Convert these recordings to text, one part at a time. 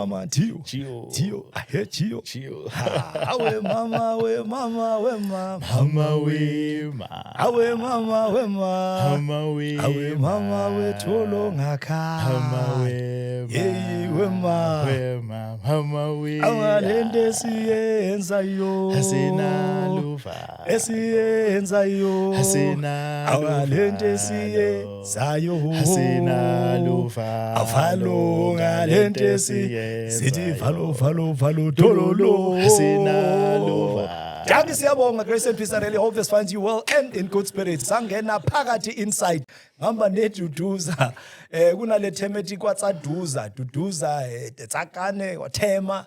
mama, Gio, I hear Gio. Awe mama, we mama, we mama. Mama we ma. Awe mama, we ma. Mama we. Awe mama, we tolo ngaka. Mama we ma. Hey, we ma. We ma. Mama we. Awalende siyenza yo. Hasina luva. Esiyenza yo. Hasina luva. Awalende siyenza yo. Hasina luva. Avalo ngalente sithi valo dololo. Hasina luva. Danke siyabonga Grace and Peace. I really hope this finds you well and in good spirits. Sangena phakathi inside. Ngamba neduduza. Kunale thematic kwatsaduza, duduza tsakane wathema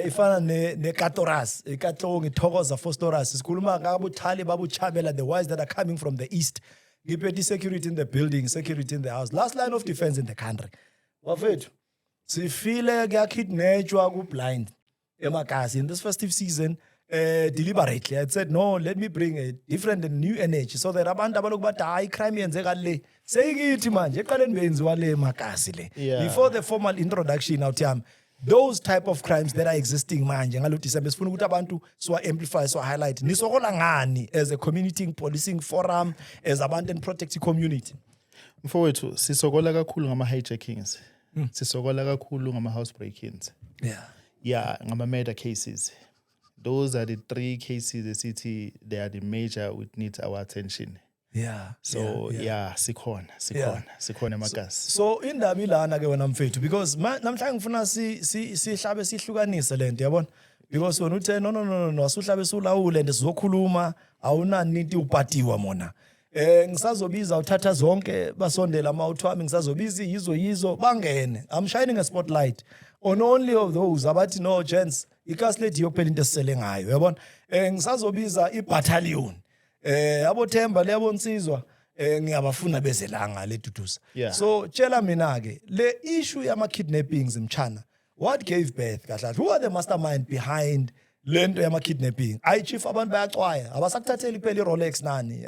ifana ne Katoras, ikatlong ithokoza Fostoras. Sikhuluma ngabuthali babuchabela, the wise that are coming from the east. Ngiphethe security in the building, security in the house. Last line of defense in the country. Wafethu. Sifile kuyakidnetshwa ku blind emakasi in this festive season. Deliberately, I said, no, let me bring a different and new energy so that abantu abaloku bathi hayi crime yenzeka le seyikithi manje eqaleni benziwa le makasi le. Before the formal introduction out yami, those type of crimes that are existing manje ngalo December sifuna ukuthi abantu so amplify, so highlight nisokola ngani as a community policing forum, as abantu and protect community. Mfowethu sisokola kakhulu ngama hijackings, sisokola kakhulu ngama house break-ins, ngama murder cases. Those are the 3 cases the city, they are the major which needs our attention. So sikhona emakasi. So indaba ilana ke wena mfethu, because namhlanje ngifuna sihlabe sihlukanise lento yabona, because wena uthe no asuhlabe sulawule and sizokhuluma awunani into upatiwa mona. Ngisazobiza uthatha zonke basondela amawuthwami, ngisazobiza yizo bangene. I'm shining a spotlight on only of those abathi no gents ikaslet yophela into esisele ngayo yabona. Ngisazobiza ibattalion abothemba leyabonsizwa ngiyabafuna bezelanga leduduza. So tshela mina ke le issue yama kidnappings mchana, what gave birth kahle? Who are the mastermind behind lento yama kidnapping? Ayi chief abantu bayacwaya abasakuthatheli phela iRolex nani,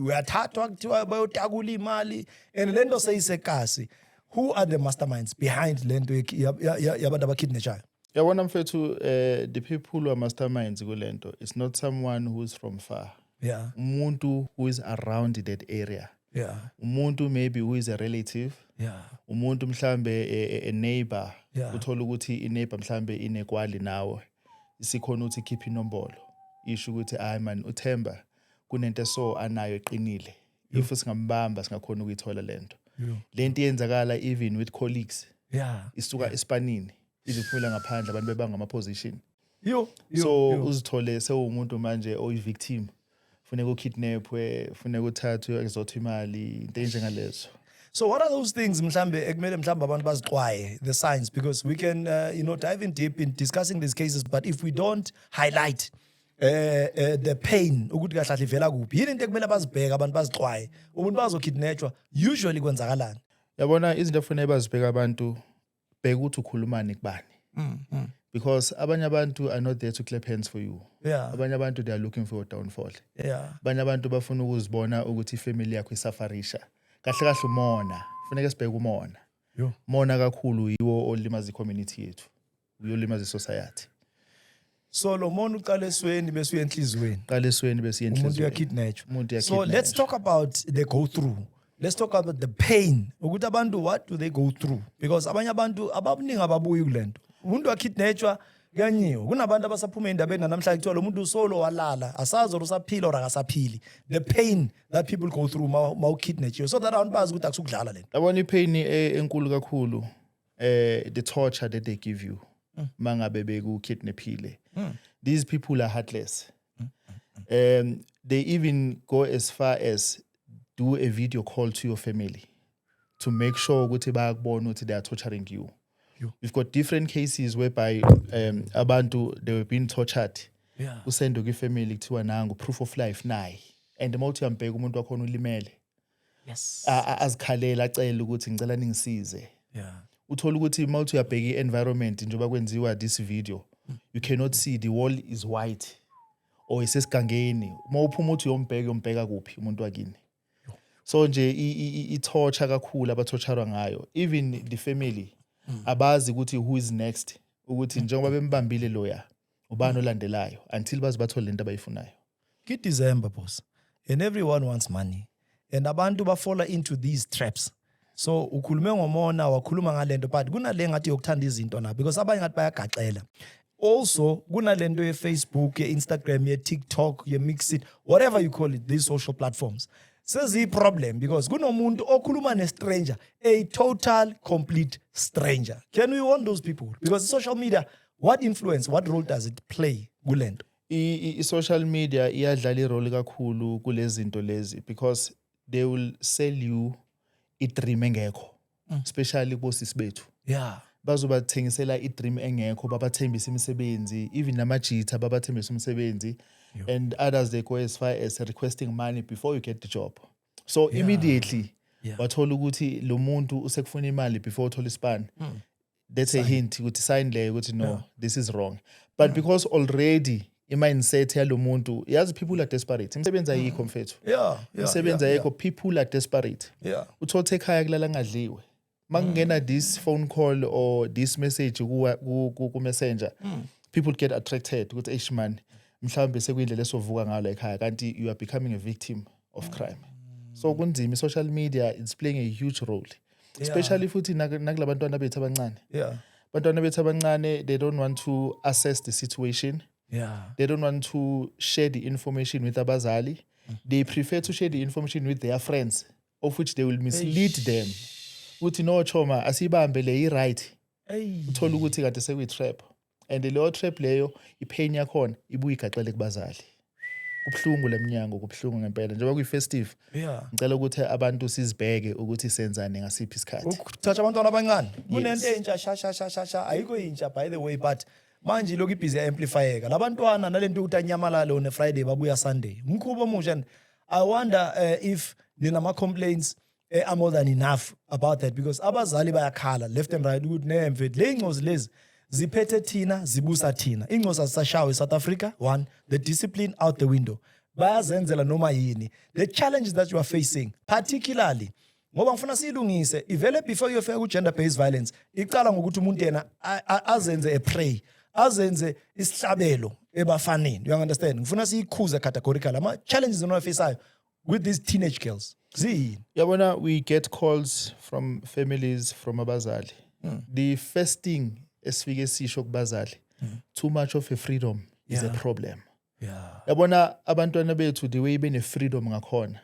uyathathwa kuthiwa bayotakula imali and lento seyisekasi. Who are the masterminds behind lento yabantu abakidnaphayo? Yabona mfethu, the people who are masterminds kulento, it's not someone who is from far. Umuntu who is around that area. Umuntu maybe who is a relative. Umuntu mhlambe a neighbor. Uthola ukuthi i-neighbor mhlambe inekwali nawe. Isikhona ukuthi keep inombolo. Isho ukuthi hayi man uThemba kunento so anayo eqinile. If singambamba singakhona ukuyithola lento. Lento yenzakala even with colleagues. Isuka espanini. Iziphula ngaphandle abantu bebanga ama position. So uzithole sewumuntu manje oyi-victim. Funeka ukidnapwe, funeka uthathwe ezothwa imali, into enjengalezo. So what are those things mhlambe ekumele mhlambe abantu bazixwaye, the signs, because we can dive in deep in discussing these cases, but if we don't highlight the pain ukuthi kahle ivela kuphi, yini into ekumele bazibheka abantu bazixwaye umuntu bazokidnapwa usually kwenzakalani? Yabona izinto efanele bazibheka abantu bheka ukuthi ukhulumani kubani. Because abanye abantu are not there to clap hands for you. Abanye abantu they are looking for your downfall. Abanye abantu bafuna ukuzibona ukuthi ifamily yakho isafarisha. Kahle kahle umona, funeka sibheke umona. Mona kakhulu yiwo olimaza i-community yethu. Uyolimaza i-society. So lo mona uqala esweni bese uya enhlizweni. Qala esweni bese uya enhlizweni. Umuntu uyakidnapwa. So let's talk about the go through. Let's talk about the pain. Ukuthi abantu, what do they go through? Because abanye abantu abaningi ababuyi kulento. Umuntu wakidnapwa kanyiwe. Kunabantu abasaphuma endabeni namhlanje kuthiwa lo muntu solo walala, asazi usaphila or akasaphili. The pain that people go through ma ukidnapwa. So that abantu bazi ukuthi akusukudlala lento. Yabona ipain enkulu kakhulu, the torture that they give you. Mangabe bekukidnaphile. These people are heartless. They even go as far as do a video call to your family to make sure ukuthi bayakubona ukuthi they are torturing you. We've got different cases whereby abantu they were being tortured. Usendo kwi-family kuthiwa nangu proof of life nayi. And mawuthi uyambheka umuntu wakhona ulimele. Azikhalela acela ukuthi ngicela ningisize. Uthola ukuthi mawuthi uyabheka i-environment njengoba kwenziwa this video, you cannot see, the wall is white or isesigangeni. Mawuphuma uthi uyombheka kuphi umuntu wakini. So nje i-torture kakhulu abatorturwa ngayo. Even the family abazi ukuthi who is next ukuthi njengoba bembambile loya ubani olandelayo until baze bathole lento abayifunayo. December boss and everyone wants money and abantu bafola into these traps. So ukhulume ngomona wakhuluma ngalento but kunale ngathi yokuthanda izinto na because abanye ngathi bayagaxela. Also kunalento ye Facebook, ye Instagram, ye TikTok, ye Mixit, whatever you call it, these social platforms. Says problem because kunomuntu okhuluma ne stranger, a total complete stranger. Can we want those people? Because social media, what influence, what role does it play kulento? I-social media iyadlala irole kakhulu kulezi zinto lezi because they will sell you i-dream engekho, especially bosisi bethu. Yeah. Bazobathengisela i-dream engekho, babathembisa imisebenzi, even namajita babathembisa imisebenzi, and others they go as far as requesting money before you get the job. So immediately wathola ukuthi lo muntu usekufuna imali before uthola ispan. That's a hint ukuthi sign le ukuthi no, this is wrong. But because already i-mindset yalo muntu, yazi people are desperate. Imisebenzi ayikho mfethu. Imisebenzi ayikho, people are desperate. Uthothe ekhaya kulala ngadliwe. Mangena this phone call or this message ku messenger, people get attracted ukuthi eish man mhlawumbe sekuyindlela esovuka ngalo ekhaya kanti you are becoming a victim of crime. So kunzima, social media is playing a huge role, especially futhi nakulabantwana bethu abancane. Abantwana bethu abancane, they don't want to assess the situation. They don't want to share the information with abazali. They prefer to share the information with their friends, of which they will mislead them. Uthi no choma asibambe le i-right. Uthola ukuthi kade sekuyi-trap. And leyo trap leyo ipain yakhona ibuye igaxele kubazali. Kubhlungu lemnyango, kubhlungu ngempela. Njengoba kuyi-festive. Ngicela ukuthi abantu sizibheke ukuthi senzane ngasiphi isikhathi. Ukuthatha abantwana abancane. Kunento entsha sha ayikho intsha by the way but manje lokhu ibhizi amplifyeka. Labantwana nalento ukuthi anyamalale on a Friday babuya Sunday. Umkhubo omusha and I wonder if ninama complaints are more than enough about that because abazali bayakhala left and right ukuthi nemfethu le ingcozi lezi ziphethe thina zibusa thina. Ingcozi azisashawe South Africa. One, the discipline out the window. Bayazenzela noma yini. The challenges that you are facing, particularly ngoba ngifuna siyilungise ivele before you fika ku gender based violence icala ngokuthi umuntu yena azenze a prey, azenze isihlabelo ebafaneni. You understand? Ngifuna siyikhuze categorical ama challenges onofaceayo with these teenage girls. Yabona, we get calls from families from abazali. The first thing esifike sisho kubazali, too much of a freedom is a problem. Yabona abantwana bethu the way bene freedom ngakhona.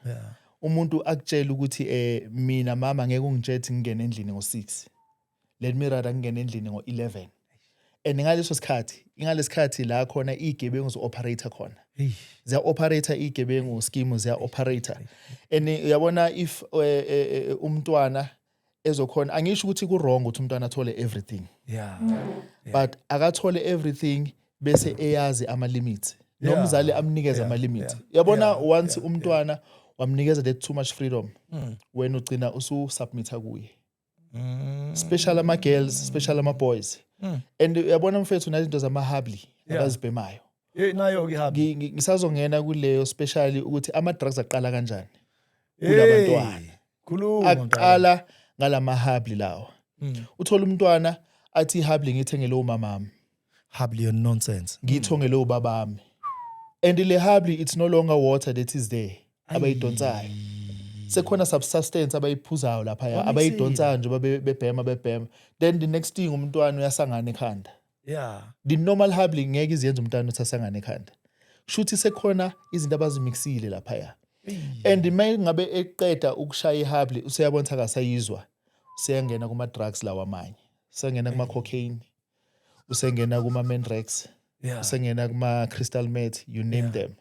Umuntu akutshela ukuthi mina mama ngeke ungitshethi ngene endlini ngo6. Let me rather ngene endlini ngo11. And ngaleso sikhathi la khona igebengu zo-operator khona. Ziya-operator igebengu scheme ziya-operator. And uyabona if umntwana ezokhona, angisho ukuthi ku-wrong ukuthi umntwana athole everything. But akathole everything bese eyazi ama-limits. Nomzali amnikeza ama-limits. Yabona once umntwana wamnikeza that too much freedom, when ugcina usu-submita kuye. Special ama-girls, special ama-boys. And yabona mfethu nazinto zama-habli abazibhemayo. Nayo ke habi. Ngisazongena kuleyo especially ukuthi ama-drugs aqala kanjani kulabantwana. Aqala ngalama-habli lawo. Uthola umntwana athi habli ngithengele umamami. Habli on nonsense. Ngithongele ubabami. And le habli, it's no longer water that is there. Abayidonsayo. Sekhona substance abayiphuzayo lapha ya. Abayidonsayo nje bebhema. Then the next thing umntwana uyasangana ekhanda. The normal habli ngeke izenze umntwana uthasangana ekhanda. Shuthi sekhona izinto abazimixile lapha ya. And maye ngabe eqeda ukushaya ihabli useyabona akasayizwa. Seyangena kuma drugs lawa amanye. Sengena kuma cocaine. Usengena kuma Menrex. Usengena kuma crystal meth, you name them.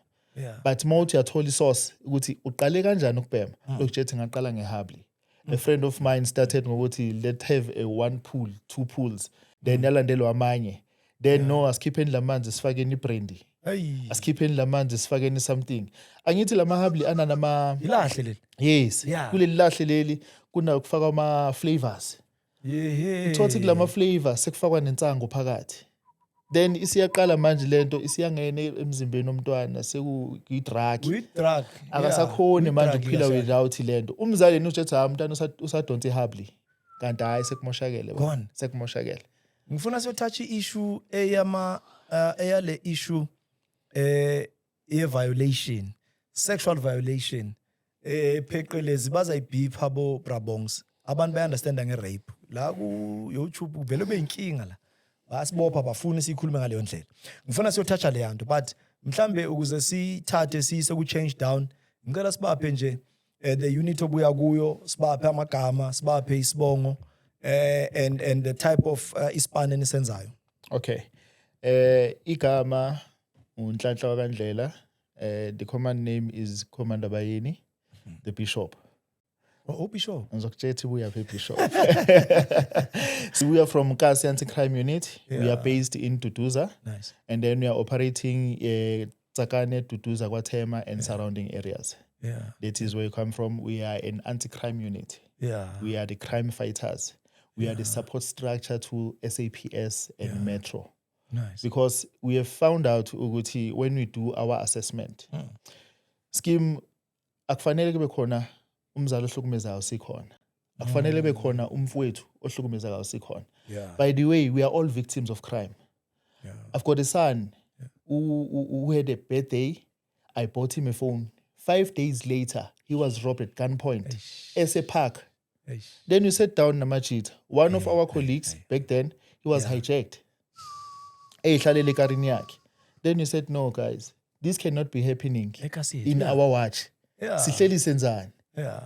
But mawuthi uyathola isource ukuthi uqale kanjani ukubhema. Lokujethi ngaqala ngehabli. A friend of mine started ngokuthi let's have a 1 pool, 2 pools. Then yalandelwa amanye. Then no, asikhipheni lamanzi sifakeni ibrandy. Asikhipheni lamanzi sifakeni something. Angithi lamahabli ananama ilahle leli. Yes. Kuleli lahle leli kuna kufaka ama flavors. Uthothi kulama flavors sekufakwa nensango phakathi. Then isiyaqala manje lento isiyangena emzimbeni womntwana sekuyi-drug. Akasakhoni manje ukuphila without lento. Umzali ujethi umntwana usadonsa ihabli. kanti hayi sekumoshakele sekumoshakele. Ngifuna siyothatha i-issue eyale issue ye-violation, sexual violation, pheqelezi bazayibhipha bo Brabongs, abantu bayi-understanda nge-rape. La ku-YouTube vele beyinkinga la, basibopha bafuna sikhulume ngaleyo ndlela. Ngifuna siyothatha le yanto, but mhlambe ukuze sithathe siyise ku-change down, ngicela sibaphe nje the unit obuya kuyo, sibaphe amagama, sibaphe isibongo, and the type of ispan enisenzayo. Okay. Igama uNhlanhla waKandlela. The command name is Commander Bayeni, the Bishop. Oh, Bishop. Ngizokutshela we are Bishop. So we are from Kasi Anti-Crime Unit. Yeah. We are based in Duduza. Nice. And then we are operating Tsakane, Duduza, Guatemala and surrounding areas. Yeah. That is where you come from. We are an anti-crime unit. Yeah. We are the crime fighters. We are the support structure to SAPS and Metro. Nice. Because we have found out ukuthi when we do our assessment, scheme akufanele kube khona umzali ohlukumezayo sikhona. Akufanele kube khona umfowethu ohlukumezayo sikhona. By the way, we are all victims of crime. Yeah. I've got a son who had a birthday. I bought him a phone. 5 days later, he was robbed at gunpoint. As a park. Then you sat down Namajit. One of our colleagues back then, he was hijacked. Then you said, no, guys, this cannot be happening in our watch.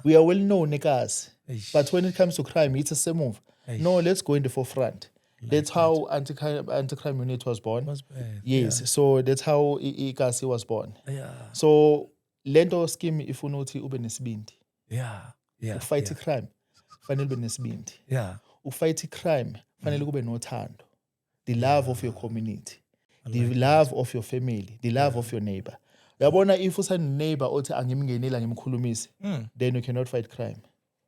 We are well known, but when it comes to crime, it's a same move. No, let's go in the forefront. That's how anti-crime unit was born. Yes, so that's how Ikasi was born. So, lento scheme ifuna ukuthi ube nesibindi. Ufight crime, fanele ube nesibindi. Ufight crime, fanele kube nothando. The love of your community, the love of your family, the love of your neighbor. Yabona if usane neighbor othi angimngenela ngimkhulumisi, then you cannot fight crime.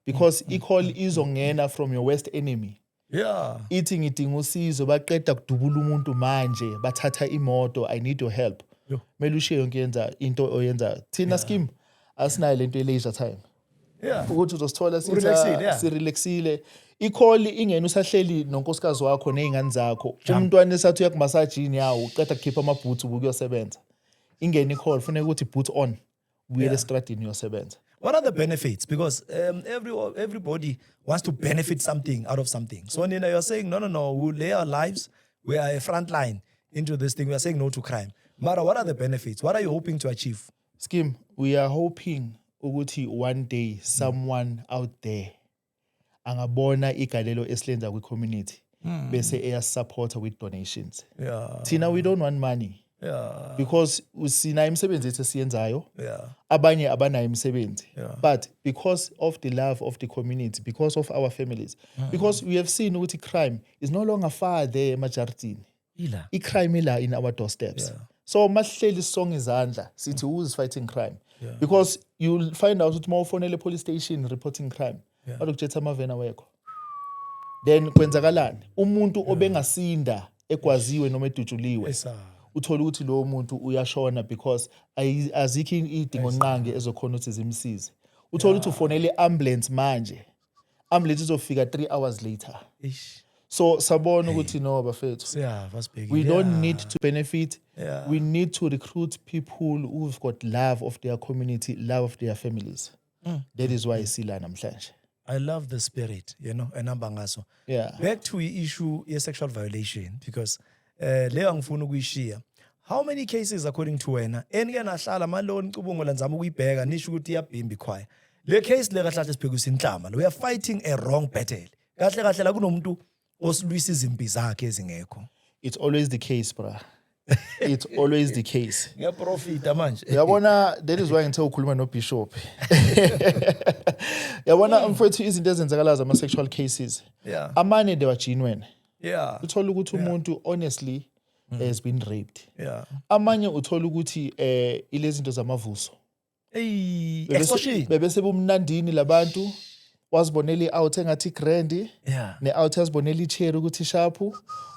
Because equal izongena from your worst enemy. Ithi ngidinga usizo baqeda kudubula umuntu manje bathatha imoto, I need your help. Mele ushiye yonke yenza into oyenza. Thina scheme asinayo lento leisure time. Ukuthi uzosithola sirelaxile. I-call ingene usahleli nonkosikazi wakho nezingane zakho. Umntwana esathi uya kumasajini yawo uqeda kukhipha amabhoots ukuyosebenza. Ingene i-call funeka ukuthi boot on. Uyele estradini uyosebenza. What are the benefits? Because everybody wants to benefit something out of something. So Nina, you're saying, no, we'll lay our lives, we are a front line into this thing. We are saying no to crime. Mara, what are the benefits? What are you hoping to achieve? Scheme, we are hoping ukuthi one day someone out there angabona igalelo esilenza kwi-community bese eyasupporta with donations. Thina we don't want money. Because usina imisebenzi ethu esiyenzayo. Abanye abanayo imisebenzi. But because of the love of the community, because of our families, because we have seen ukuthi crime is no longer far there emajaritini. I-crime ila in our doorsteps. So masihleli song izandla sithi who's fighting crime. Because you'll find out ukuthi mawufonele police station reporting crime. Bazokujetha amavena wekho. Then kwenzakalani? Umuntu obengasinda ekwaziwe noma edutshuliwe. Uthola ukuthi lo muntu uyashona because azikho idingo nqange ezokhona ukuthi zimsize. Uthola ukuthi ufonele ambulance manje. Ambulance izofika 3 hours later. So sabona ukuthi no bafethu. We don't need to benefit. We need to recruit people who've got love of their community, love of their families. That is why sila namhlanje. I love the spirit, enamba ngaso. Back to the issue of sexual violation, because leyo ngifuna ukuyishiya. How many cases according to wena enike nahlala maloni cubungo lanzama ukuyibheka nisho ukuthi iyabhimba ikhwaya. Le case le kahle sibhekisa inhlamba. We are fighting a wrong battle. Kahle la kunomuntu osilwisa izimpi zakhe ezingekho. It's always the case, bra. It's always the case. Ngiyaprofita manje. Yabona, that is why ngithe ukhuluma no Bishop. Yabona mfowethu izinto ezenzakalaza ama sexual cases. Amanye they were genuine. Uthola ukuthi umuntu honestly has been raped. Amanye uthola ukuthi ilezi zinto zamavuso. Extortion. Bebese bumnandini labantu wazibonela out engathi grand ne out yazibonela icherry ukuthi sharp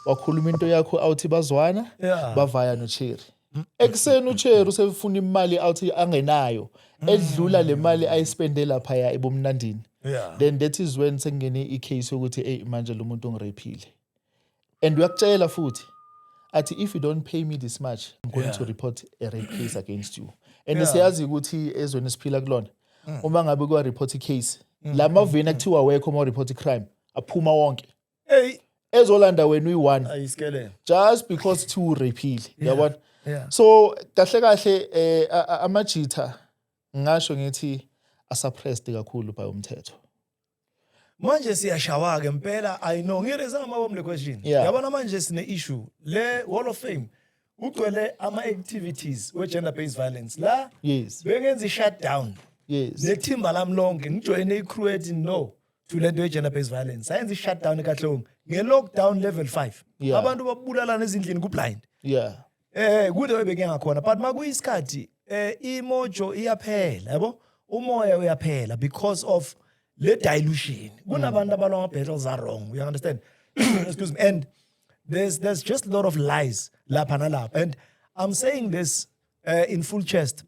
wakhuluma into yakho out bazwana bavaya no cherry. Ekseni ucherry usefuna imali out angenayo edlula le mali ayispende lapha ya ebomnandini. then that is when sengene i-case yokuthi hey manje lo muntu ongiraphile. And uyakutshela futhi athi if you don't pay me this much, I'm going to report a rape case against you. And siyazi ukuthi ezweni siphila kulona uma ngabe kwa report i-case la maveni kuthiwa wekho uma report i-crime aphuma wonke. Hey, ezolanda wena uyi-one ayisikele just because two rapile yabona. So kahle kahle amajitha ngisho ngithi asuppressed kakhulu by umthetho. Manje siyashawa ke impela I know ngireza ngamabomu le question. Yabona manje sine issue le Hall of Fame ugcwele ama activities we gender based violence la bengenza i-shutdown. Nethimba lami lonke ngijoyine i-crew ethi no to lento ye-gender based violence. Sayenza i-shutdown ekahlonge nge-lockdown level 5. Abantu babulalana ezindlini ku-blind. Kude webeke ngakhona but makuyisikhathi imojo iyaphela yabo umoya uyaphela because of le dilution. Kunabantu abalwa battles are wrong. You understand? Excuse me. And there's just a lot of lies lapha nalapha. And I'm saying this in full chest.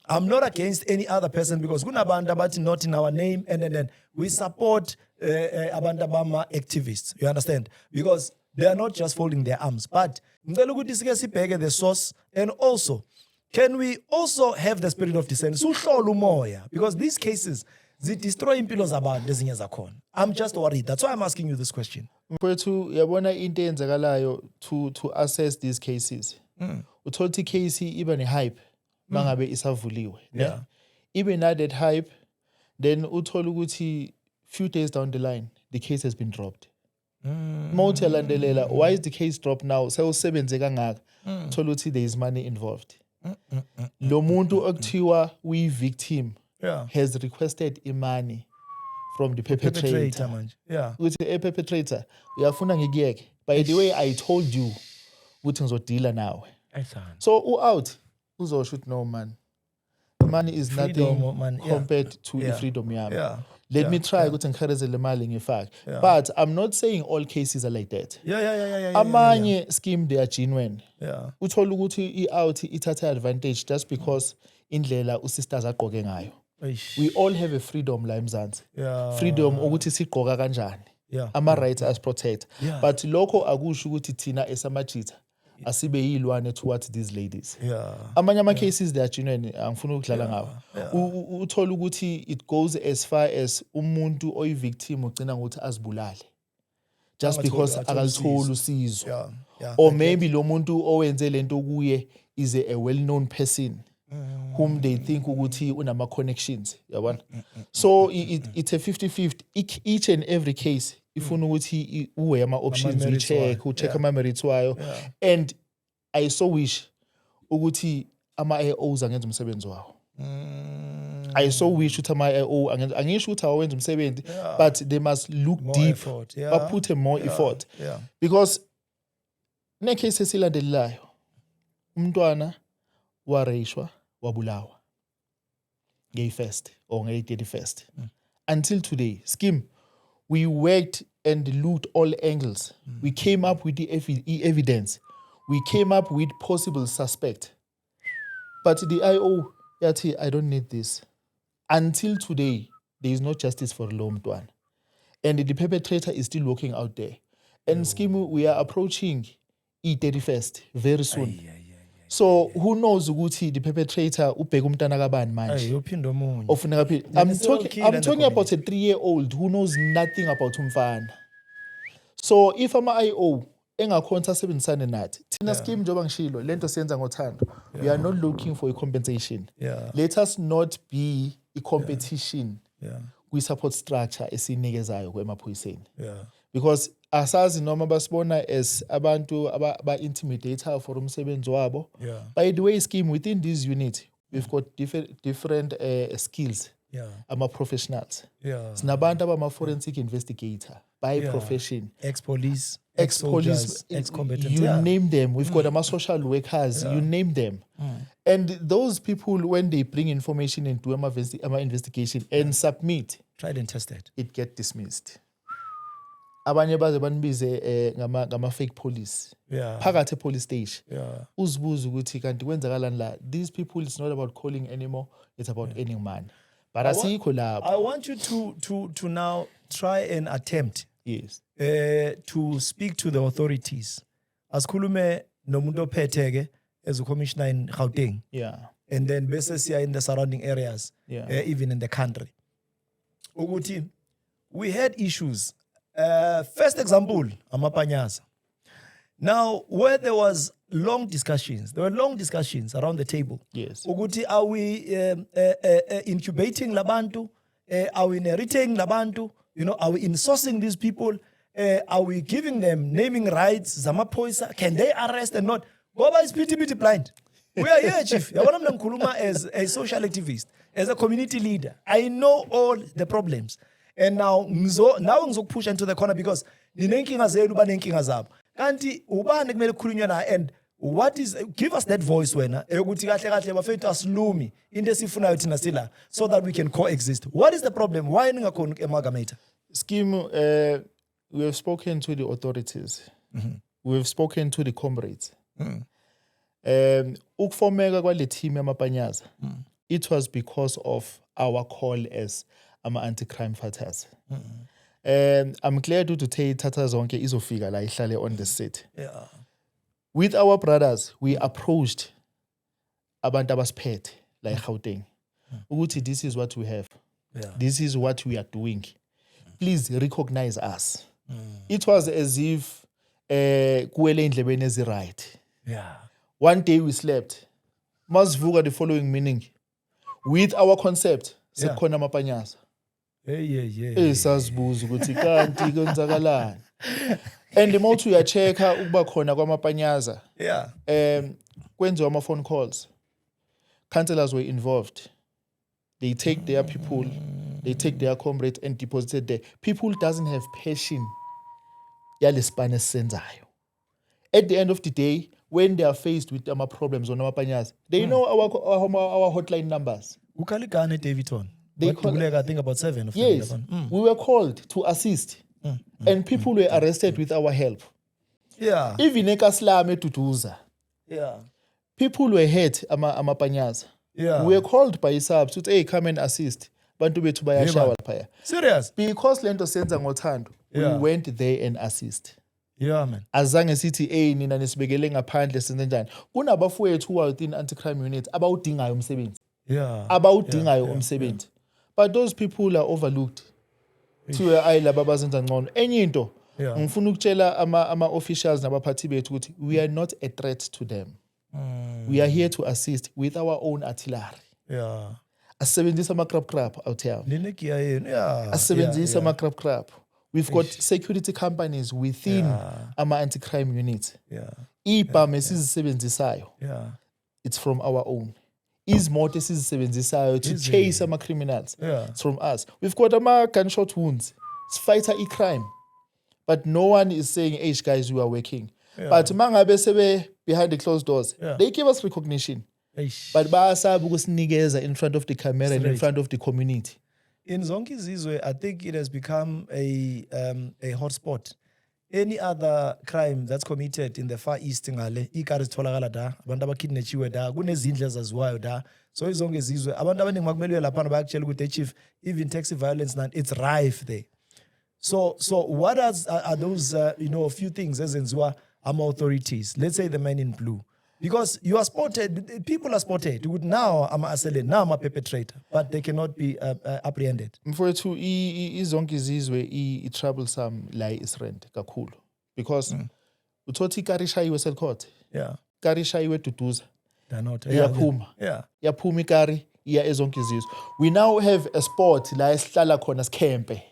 I'm not against any other person because kunabantu abathi not in our name and then we support abantu abama activists. You understand? Because they are not just folding their arms. But ngicela ukuthi sike sibheke the source and also can we also have the spirit of dissent? Suhlola umoya because these cases they destroy impilo zabantu ezinye zakhona. I'm just worried. That's why I'm asking you this question. Mfowethu yabona into eyenzakalayo to assess these cases. Uthola case iba ne hype mangabe isavuliwe. Even that hype then uthola ukuthi few days down the line the case has been dropped. Mawuthi yalandelela why is the case dropped now? Sewusebenze kangaka. Uthola ukuthi there is money involved. Lo muntu okuthiwa uyi victim has requested money from the perpetrator. Uthi a perpetrator uyafuna ngikuyeke. By the way I told you ukuthi ngizodila nawe. So out uzosho ukuthi no man. Money is freedom, nothing compared to the freedom yami. Let me try ukuthi ngikharizele imali ngifake. But I'm not saying all cases are like that. Amanye scheme they are genuine. Uthola ukuthi i-out ithatha advantage just because indlela usisters agqoke ngayo. We all have a freedom la eMzansi. Freedom ukuthi sigqoka kanjani. Ama rights as protect. But lokho akusho ukuthi thina esamajitha asibe yilwane towards these ladies. Amanye ama cases they are genuine angifuna ukudlala ngawo. Uthola ukuthi it goes as far as umuntu oyi victim ugcina ngokuthi azibulale. Just because akalithola usizo. Or maybe lo muntu owenze lento kuye is a well-known person whom they think ukuthi unama connections, yabona. So it's a 50-50 each and every case. Ifuna ukuthi uwe ama options ucheck ama merits wayo and I so wish ukuthi ama AOs angenza umsebenzi wawo. I so wish ukuthi ama AO angisho ukuthi awenza umsebenzi but they must look more deep but put a more effort because ne case esilandelelayo umntwana wareshwa wabulawa ngey-1st or ngey-31st until today scheme we worked and looked all angles. We came up with the evidence. We came up with possible suspect. But the IO, yathi, I don't need this. Until today, there is no justice for lo mntwana. And the perpetrator is still walking out there. And scheme, we are approaching i-31st very soon. So who knows ukuthi the perpetrator ubheka umntana kabani manje. Ofuna kaphi. I'm talking about a 3-year-old who knows nothing about umfana. So if ama-IO engakhona asebenzisane nathi thina scheme njengoba ngishilo lento siyenza ngothando. We are not looking for a compensation. Let us not be a competition kwi-support structure esinikezayo kwemaphoyiseni. Because asazi noma basibona as abantu aba-intimidator for umsebenzi wabo. By the way, scheme within this unit, we've got different skills. Ama-professionals. Sinabantu abama-forensic investigator by profession. Ex-police, ex-soldiers, ex-combatants. You name them. We've got ama-social workers. You name them. And those people, when they bring information into ama investigation and submit, tried and tested, it gets dismissed. Abanye baze banibize ngama fake police. Phakathi police station. Uzibuza ukuthi kanti kwenzakalani la. These people, it's not about calling anymore, it's about earning money. but asikho lapho. I want you to now try and attempt to speak to the authorities. Asikhulume nomuntu ophetheke as a commissioner in Gauteng. And then bese in the surrounding areas, even in the country. Uguti, we had issues. First example, Amapanyaza. Now, where there were long discussions around the table. Uguti, are we incubating labantu? Are we inheriting labantu? Are we insourcing these people? Are we giving them naming rights? Zamapoisa, can they arrest and not? Goba is pretty blind. We are here, Chief. As a social activist, as a community leader, I know all the problems. And now I'm push into the corner because and what is, give us that voice when so that we can coexist. What is the problem? Why amalgamate? Scheme, we have spoken to the authorities. We have spoken to the comrades. Ukufomeka kwale team yamapanyaza, it was because of our call as anti-crime fighters. I'm glad to take Tata Zonke izofika la ihlale on the set. With our brothers, we approached abantu abasiphethe la eGauteng. Ukuthi this is what we have. This is what we are doing. Please recognize us. It was as if kuwele indlebeni ezi-right. One day we slept. Masivuka the following meaning. With our concept, sekukhona amapanyaza. Sazibuza ukuthi kanti kwenzakalani. And the more uyacheka ukuba khona kwamapanyaza. Kwenziwa ama phone calls. Councillors were involved. They take their people, they take their comrades and deposited there. People doesn't have passion. Yalespane senzayo. At the end of the day, when they are faced with problems on our panyas, they know our hotline numbers. Ukalikane Davidson. They called, I think about 7 of them. Yes, we were called to assist, and people were arrested with our help. Even Ekaslame Tutuza. People were hurt. Amapanyas. We were called by subs to say, hey, come and assist. Bantu bethu bayashawa lapha. Serious? Because lento senza ngothando, we went there and assist. Man. Azange sithi nina nisibekele ngaphandle senze njani. Kunabafowethu who are within anti-crime units abawudingayo umsebenzi. Abawudingayo umsebenzi. But those people are overlooked. Kuthiwe laba bazenza ngcono. Enye into ngifuna ukutshela ama officials nabaphathi bethu ukuthi we are not a threat to them. We are here to assist with our own artillery. Asebenzisa ama crap out here. Asebenzisa ama crap. We've got security companies within our anti-crime units. Ibham esizisebenzisayo. It's from our own. Izimoto esizisebenzisayo to chase ama criminals. It's from us. We've got ama gunshot wounds. It's fighter crime. But no one is saying, hey guys, we are working. But mangabe sebe behind the closed doors, they give us recognition. But basabu kusinikeza in front of the camera and in front of the community. In Zonke Zizwe, I think it has become a hotspot. Any other crime that's committed in the Far East ngale, ikari tholakala da, abantu abakidnapiwe da, kunezindlela zaziwayo da. So Zonke Zizwe, abantu abaningi makumele lapha bayakutshela ukuthi chief, even taxi violence now it's rife there. So what are those a few things ezenziwa ama authorities? Let's say the men in blue. Because you are spotted, people are spotted. Now I'm a assailant, now I'm a perpetrator, but they cannot be apprehended. Mfowethu izonke izizwe troublesome la isrent kakhulu because uthothi ikari ishayiwe selcourt. Ikari ishayiwe Duduza. Yaphuma. Yaphuma ikari iya ezonke izizwe. We now have a spot la esihlala khona sikhempe.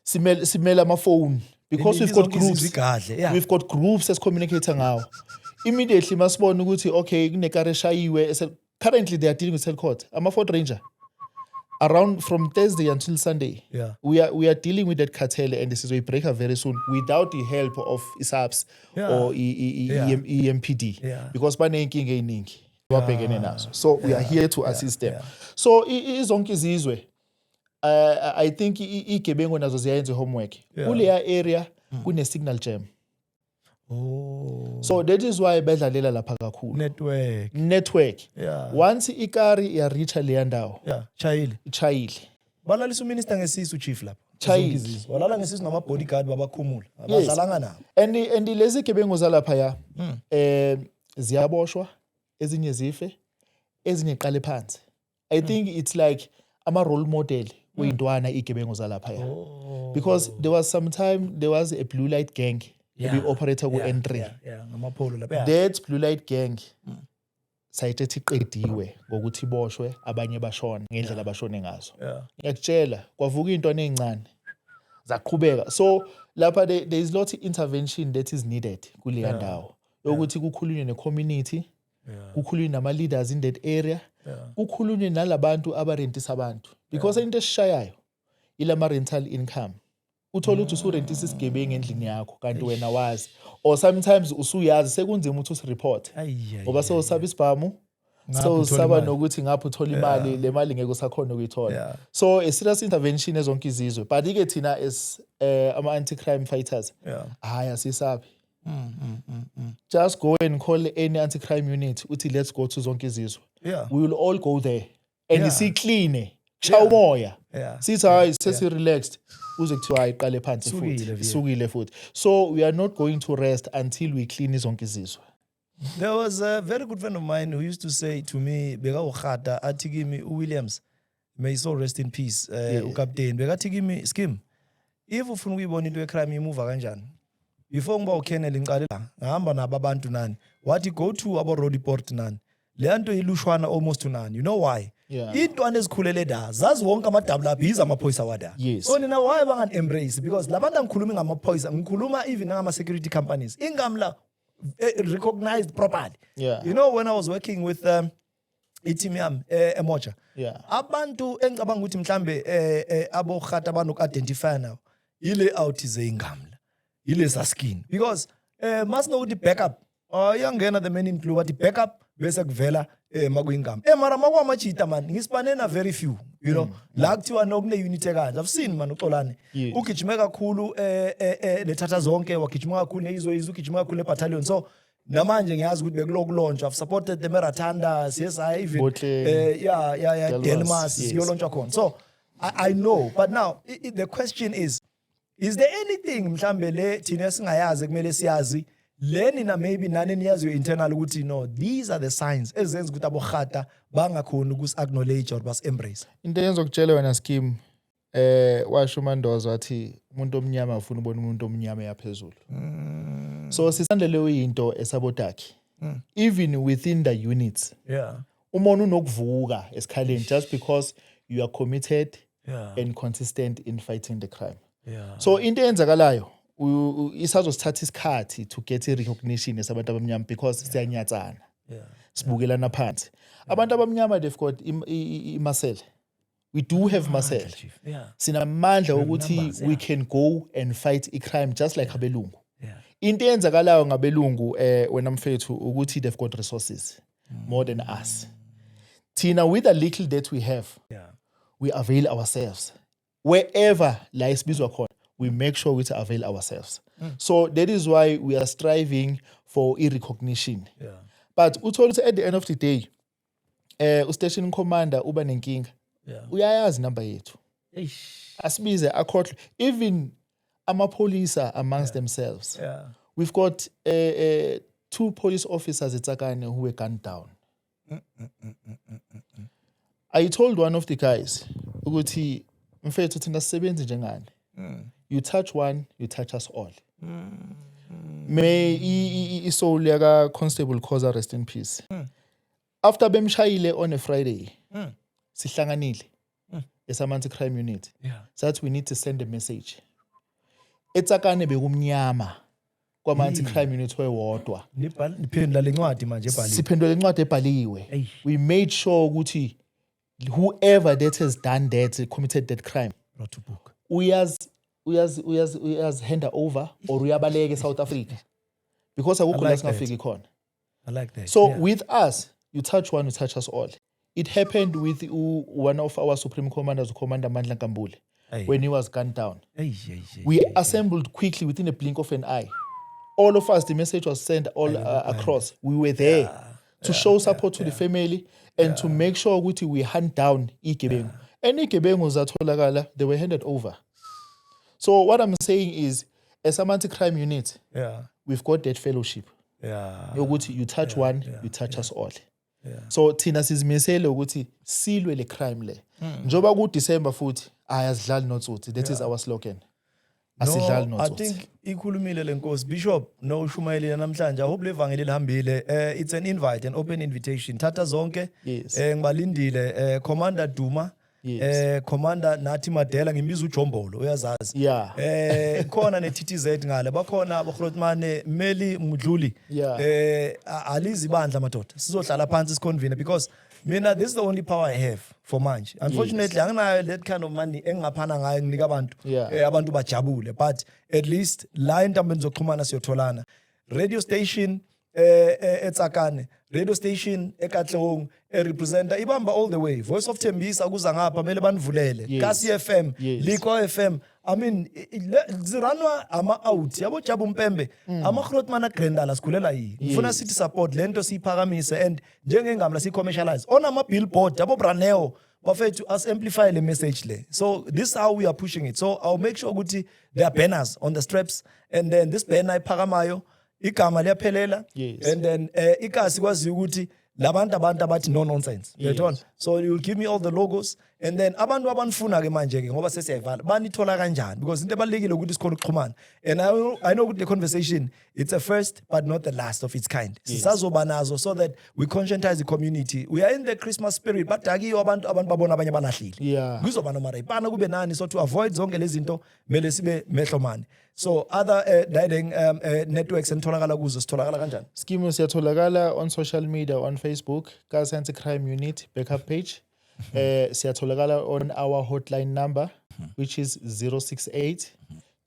Simela ama phone because we've got groups. We've got groups as communicator ngawo. Immediately masibona ukuthi okay kunekari eshayiwe. Currently they are dealing with selcourt. I'm a Fort Ranger. Around from Thursday until Sunday, we are dealing with that cartel and this is a breaker very soon without the help of ISAPS or EMPD because banenkinga eningi wabhekene nazo. So we are here to assist them. So izonke izizwe I think igebengu nazo ziyayenza homework. Kule area kune signal jam. Oh. So that is why bedlalela lapha kakhulu. Network. Yeah. Once ikari ya reach leya ndawo. Yeah, chayile. Balalisa uminister ngesisu chief lapha. Chayile. Walala ngesisu nama bodyguard babakhumula. Abadlalanga nabo. And lezi gebengu zalapha ya ziyaboshwa, ezinye zife, ezinye qale phansi. I think it's like ama role model uyintwana igebengu zalapha ya. Because there was a blue light gang. Yeah. Operator ku N3. Ngamapolo lapha. That blue light gang sayithethi iqediwe ngokuthi iboshwe abanye bashona ngendlela abashone ngazo. Ngiyakutshela kwavuka intwana ezincane zaqhubeka. So lapha there is lot of intervention that is needed kuleya ndawo. Ukuthi kukhulunywe ne-community, kukhulunywe nama-leaders in that area, kukhulunywe nalabantu abarentisa abantu. Because into esishayayo ilama rental income. Uthola ukuthi usurentisa isigebengu endlini yakho kanti wena wazi. Or sometimes usuyazi sekunzima ukuthi usireport. Ngoba sewusaba isibhamu, sewusaba nokuthi ngapha uthola imali, le mali ngeke usakhona ukuyithola. So a serious intervention ezonke izizwe. But ike thina as ama anti-crime fighters. Hayi asisabi. Just go and call any anti-crime unit. Uthi let's go to zonke izizwe. We will all go there. And see clean. Chaw moya. Sithi hayi sesi relaxed. Uze kuthiwa ayiqale phansi futhi. Sukile futhi. So we are not going to rest until we clean zonke izizwe. There was a very good friend of mine who used to say to me, beka ukhata athi kimi uWilliams, may his soul rest in peace, uCaptain, bekathi kimi Skim, if ufuna ukuyibona into yecrime imove kanjani, before ngiba uKennel ngiqale la ngihamba nabo abantu nani wathi go to abo road report nani le nto ilushwana almost to nani. You know why? Intwana ezikhulele da zazi wonke ama-WB yiza amaphoyisa wada. So nina why bangani embrace? Because labantu angikhulumi ngamaphoyisa, ngikhuluma even ngama-security companies ingamla recognized properly. You know, when I was working with team yami eMoja, abantu engicabanga ukuthi mhlambe abokhata abanoku-identify nawo ile autism ingamla ile saskin. Because masinokuthi backup iyangena the main include wathi backup bese kuvela makuyingama mara makwamachita man ngisipane very few, you know, la kuthiwa nokune unit ekanje. I've seen man uXolani ugijime kakhulu lethatha zonke, wagijima kakhulu neizwe ugijima kakhulu ebattalion. So namanje ngiyazi ukuthi bekuloku launch. I've supported the Marathanda, CSI even Delmas yo launch khona. So I know, but now the question is there anything mhlambe le thina singayazi kumele siyazi leni na maybe nani niyazi internal ukuthi no, these are the signs ezenza ukuthi abokhata bangakhona ukusi-acknowledge or basi-embrace? Into yenza ukutshela wena Skim, washo uMandoza wathi umuntu omnyama ufuna ubona umuntu omnyama yaphezulu. So sisandele uyinto esabodakhe. Even within the units. Umuntu unokuvuka esikhaleni just because you are committed and consistent in fighting the crime. So into eyenzakalayo isazosithatha isikhathi to get a recognition esabantu abamnyama because siyanyatsana. Sibukelana phansi. Abantu abamnyama they've got muscle. We do have muscle. Sinamandla ukuthi we can go and fight a crime just like abelungu. Into eyenzakalayo ngabelungu wena mfethu ukuthi they've got resources more than us. Tina, with the little that we have, we avail ourselves. Wherever la isibizwa khona, we make sure we avail ourselves. So that is why we are striving for recognition. But uthola at the end of the day, station commander uba nenkinga. Uyayazi number yethu. Asibize akhohlwe. Even amapolisa amongst themselves. We've got 2 police officers at Tsakane who were gunned down. I told one of the guys, ukuthi mfethu thina sisebenza njengani. You touch one, you touch us all. May isoul yaka Constable Khoza rest in peace. After bemshayile on a Friday, sihlanganile as a anti-crime unit. So that we need to send a message. Etsakane bekumnyama kwa anti-crime unit wewodwa. Niphendula lencwadi manje ebhaliwe. Siphendula lencwadi ebhaliwe. We made sure ukuthi whoever that has done that, committed that crime, not to book. Uyaz hand over or uyabaleka South Africa. Because akukho la singafiki khona. I like that. So with us, you touch one, you touch us all. It happened with one of our supreme commanders, Commander Mandla Nkambule, when he was gunned down. We assembled quickly within a blink of an eye. all of us, the message was sent all across. We were there to show support to the family and to make sure ukuthi we hunt down igebengu. Any gebengu zatholakala, they were handed over. So what I'm saying is, as a anti-crime unit, we've got that fellowship. You touch one, you touch us all. So thina sizimisele ukuthi silwe le crime le. Njoba ku December futhi ayazidlali notsotsi. That is our slogan. Asidlali notsotsi. I think ikhulumile lenkosi Bishop no ushumayeli namhlanje. I hope levangeli lihambile. It's an invite, an open invitation. Thatha zonke. Ngibalindile Commander Duma. Commander Nathi Madela ngimbiza uJombolo uyazazi. Khona neTTZ ngale bakhona aboGrotmane Meli Mudluli. Alizi bandla madoda. Sizohlala phansi siconvene because mina this is the only power I have for manje. Unfortunately anginayo that kind of money engaphana ngayo nginika abantu. Abantu bajabule but at least la entambeni zokuxhumana siyotholana. Radio station eTsakane, radio station eKatlehong representer ibamba all the way. Voice of Tembisa kuza ngapha mele banivulele. Kasi FM, Liko FM. I mean ziranwa ama out yabo Jabu Mpembe ama Grootman Grendala sikhulela yi. Ngifuna sithi support lento siphakamise and njengengamla si commercialize. On ama billboard yabo Braneo bafethu us amplify the message le. So this is how we are pushing it. So I'll make sure ukuthi there are banners on the straps and then this banner iphakamayo igama liyaphelela and then ikasi kwazi ukuthi labantu abathi no nonsense. So you will give me all the logos and then abantu abanifuna ke manje ke ngoba sesiyayivala banithola kanjani because into ebalekile ukuthi sikhona ukuxhumana and I know the conversation it's a first but not the last of its kind. Sisazoba nazo so that we conscientize the community. We are in the Christmas spirit but akiyo abantu babona abanye balahlile. Kuzoba nomara ipana kube nani so to avoid zonke lezi zinto mele sibe mehlomane. So other guiding networks entholakala kuzo sitholakala kanjani? Scheme siyatholakala on social media on Facebook, Gaza Anti-Crime Unit backup page. Siyatholakala on our hotline number which is 068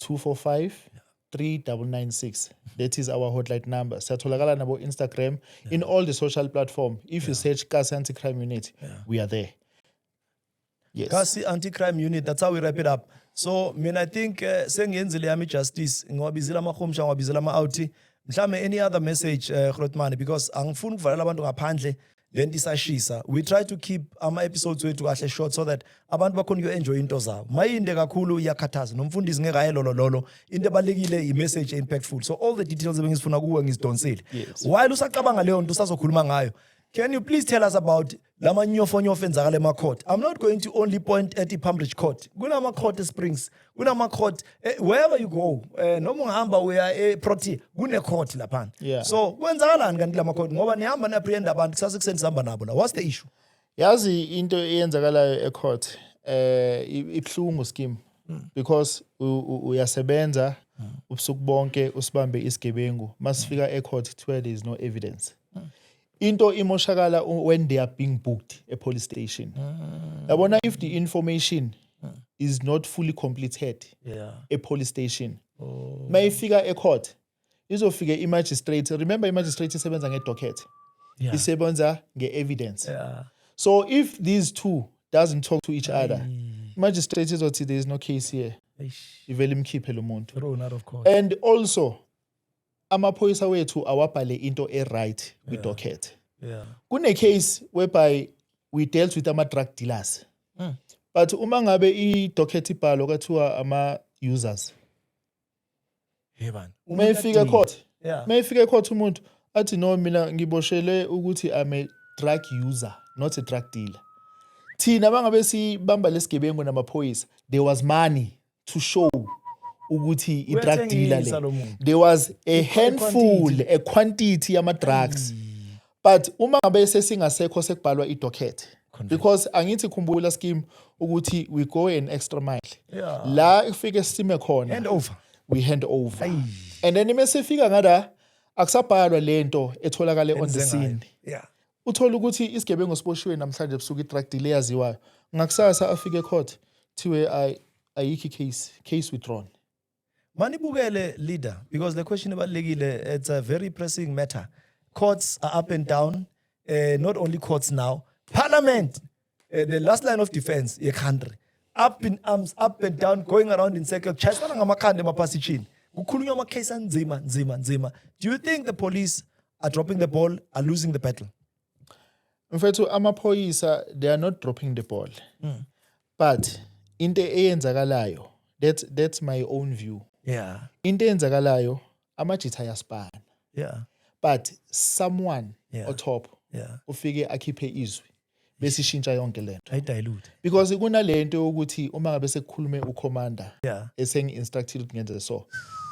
245 3996. That is our hotline number. Siyatholakala nabo Instagram in all the social platform. If you search Gaza Anti-Crime Unit, we are there. Yes. Kasi Anti-Crime Unit, that's how we wrap it up. So, I think sengiyenzile yami justice ngiwabizela amahomsha ngiwabizela ama-outi mhlawumbe any other message Grootman because angifuni ukuvalela abantu ngaphandle lento isashisa. We try to keep ama episodes wethu kahle short so that abantu bakhona ukuenjoy into zabo. Mayinde kakhulu iyakhathaza nomfundisi ngeke ayelololo into ebalekile i-message impactful. So all the details ebengizifuna kuwe ngizidonsile. While usacabanga leyo nto usazokhuluma ngayo, can you please tell us about lama nyofonyofo enzakala ema court? I'm not going to only point at iPumbridge Court. Kunama court Springs, kunama court wherever you go. Noma ungahamba uya Protea, kune court lapha. So kwenzakalani kanti lama court ngoba nihamba na-apprehend abantu kusasa kuseni sihamba nabo la. What's the issue? Yazi into eyenzakalayo e-court ibhlungu scheme because uyasebenza ubusuku bonke usibambe isigebengu masifika e-court where there is no evidence. Into imoshakala when they are being booked a police station. Yabona if the information is not fully completed a police station. Mayifika e court. Izofika i-magistrate. Remember i-magistrate isebenza nge-docket. Isebenza nge-evidence. So if these two doesn't talk to each other, magistrate izothi there is no case here. Ivele imkhiphe lo muntu. Thrown out of court. And also amaphoyisa wethu awabhale into right with docket. Kune case whereby we dealt with ama-drug dealers. But uma ngabe i-docket ibhalo kathiwa ama-users. Mayifika court umuntu athi no mina ngiboshele ukuthi I'm a drug user, not a drug dealer. Thina bangabe sibamba lesigebengu namaphoyisa, there was money to show ukuthi i-drug dealer le. There was a handful, a quantity yama-drugs. But uma ngabe sesingasekho sekubhalwa i-docket. Because angithi khumbula scheme ukuthi we go an extra mile. La ifike sime khona. We hand over. And then mesefika ngada akusabhalwa lento etholakale on the scene. Uthola ukuthi isigebengu siboshiwe namhlanje ebusuku i-drug dealer yaziwayo. Ngakusasa afike court thiwe ayikho case withdrawn. Manibukele leader, because the question about legile, it's a very pressing matter. Courts are up and down, not only courts now. Parliament, the last line of defense, your country, up in arms, up and down, going around in circles. Chasana ngamakhande mapasichini. Kukhulunywa ama-case nzima. Do you think the police are dropping the ball, are losing the battle? Mfethu amaphoyisa, they are not dropping the ball. But into eyenzakalayo, that's my own view. Yeah. Into eyenzakalayo, amajita ayaspana. Yeah. But someone on top ufike akhiphe izwi bese ishintsha yonke lento. I dilute. Because kunalento ukuthi uma ngabe sekukhulume ucommander esengi instructed ukuthi ngenze so,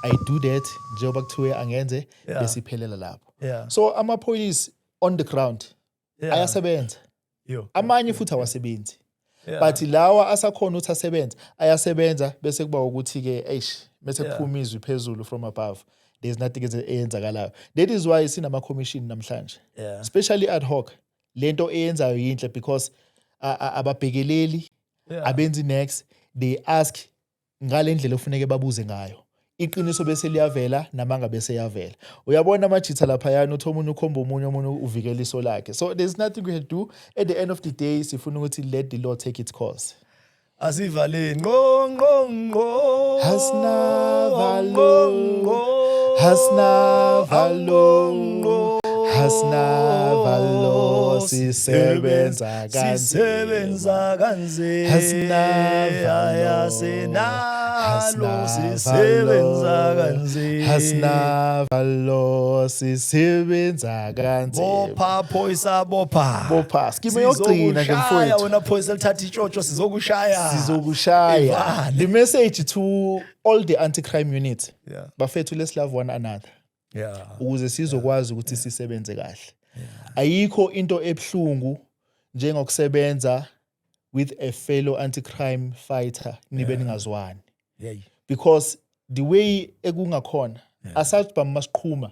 I do that njengoba kuthiwe angenze bese iphelela lapho. So ama-police on the ground ayasebenza. Amanye futhi awasebenzi. But lawa asakhona ukuthi asebenza ayasebenza bese kuba ukuthi ke bese kuphuma izwi phezulu from above. There's nothing eyenzakalayo. That is why sinama commission namhlanje. Especially ad hoc. Lento eyenzayo yinhle because ababhekeleli abenzi next they ask ngale ndlela ofuneke babuze ngayo. Iqiniso bese liyavela namanga bese yavela. Uyabona amajitha lapha yana uthi omunye ukhomba omunye uvikela iso lakhe. So there's nothing we can do. At the end of the day sifuna ukuthi let the law take its course. Asivaleni ngo Hasnavalo sisebenza kanzima bopha phoyisa bopha skime yokugcina nje mfowethu wena phoyisa lithatha ichocho sizokushaya the message to all the anti-crime units bafethu let's love one another ukuze sizokwazi ukuthi sisebenze kahle. Ayikho into ebhlungu njengokusebenza with a fellow anti-crime fighter nibe ningazwani. Because the way ekungakhona asathi bamasiqhuma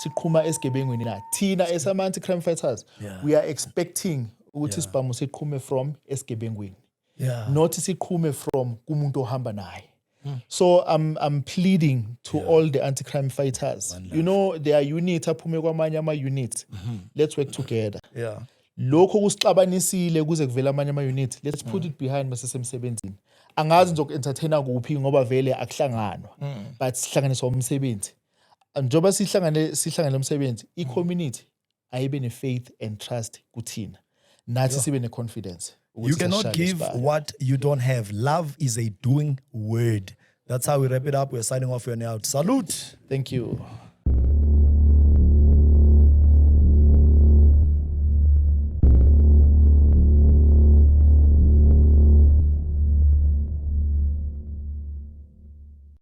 siqhuma esigebengweni na thina esama anti-crime fighters we are expecting ukuthi sibhamu siqhume from esigebengweni not siqhume from kumuntu ohamba naye. So I'm pleading to all the anti-crime fighters. You know, there are units aphume kwamanye ama-units. Let's work together. Lokho kusixabanisile kuze kuvela amanye ama-units. Let's put it behind masesemsebenzini. Angazi ngizoku-entertaina kuphi ngoba vele akuhlanganwa. But sihlanganiswa umsebenzi. Njoba sihlangane umsebenzi, i-community ayibe ne-faith and trust kuthina. Nathi sibe ne-confidence. You cannot give what you don't have. Love is a doing word. That's how we wrap it up. We're signing off. You're out. Salute. Thank you.